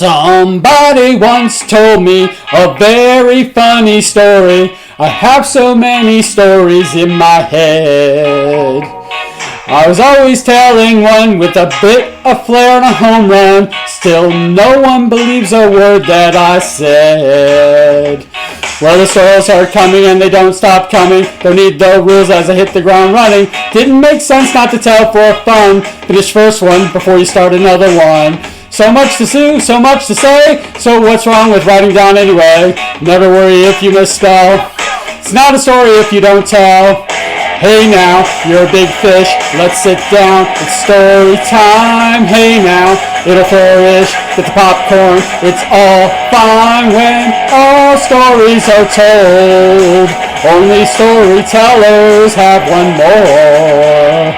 Somebody once told me a very funny story. I have so many stories in my head. I was always telling one with a bit of flair and a home run. Still no one believes a word that I said. Well, the stories are coming and they don't stop coming. Don't need the rules as I hit the ground running. Didn't make sense not to tell for fun. Finish first one before you start another one. So much to do, so much to say. So what's wrong with writing down anyway? Never worry if you misspell. It's not a story if you don't tell. Hey now, you're a big fish, let's sit down, it's story time. Hey now, it'll flourish, get the popcorn, it's all fine when all stories are told. Only storytellers have one more.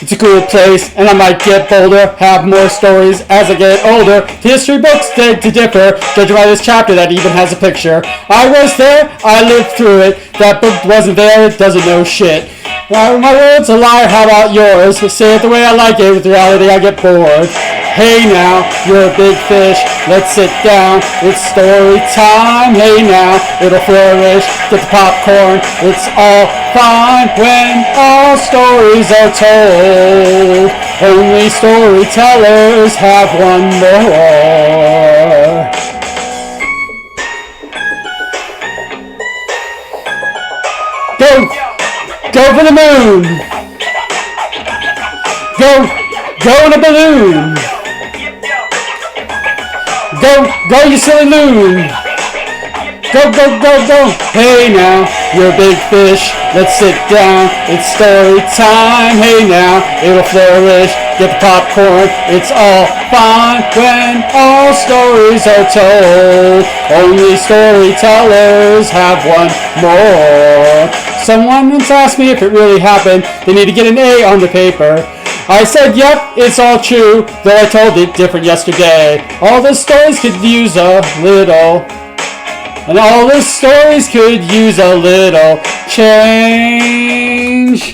It's a cool place, and I might get bolder, have more stories as I get older. History books beg to differ, judging by this chapter that even has a picture. I was there, I lived through it. That book wasn't there, it doesn't know shit. My word's a lie, how about yours? Say it the way I like it, with reality I get bored. Hey now, you're a big fish, let's sit down, it's story time. Hey now, it'll flourish, get the popcorn, it's all fine when all stories are told. Only storytellers have one more. Go for the moon. Go in a balloon. Go, you silly loon. Go. Hey now, you're a big fish. Let's sit down. It's story time. Hey now, it'll flourish. Get the popcorn. It's all fine when all stories are told. Only storytellers have one more. Someone once asked me if it really happened. They need to get an A on the paper. I said, yep, it's all true, though I told it different yesterday. All the stories could use a little, and all the stories could use a little change.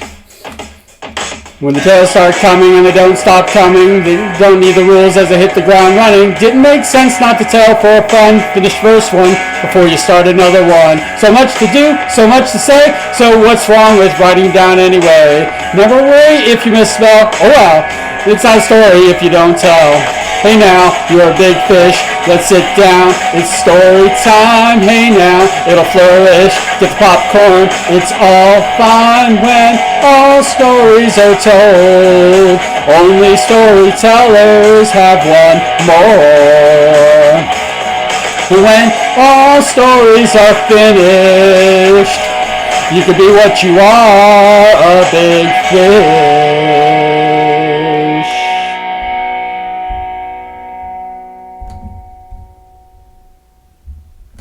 When the tales start coming and they don't stop coming, they don't need the rules as I hit the ground running. Didn't make sense not to tell for fun. Finish first one before you start another one. So much to do, so much to say, so what's wrong with writing down anyway? Never worry if you misspell, oh well, it's not a story if you don't tell. Hey now, you're a big fish, let's sit down, it's story time. Hey now, it'll flourish, get the popcorn, it's all fine when all stories are told. Only storytellers have one more. When all stories are finished, you can be what you are, a big fish.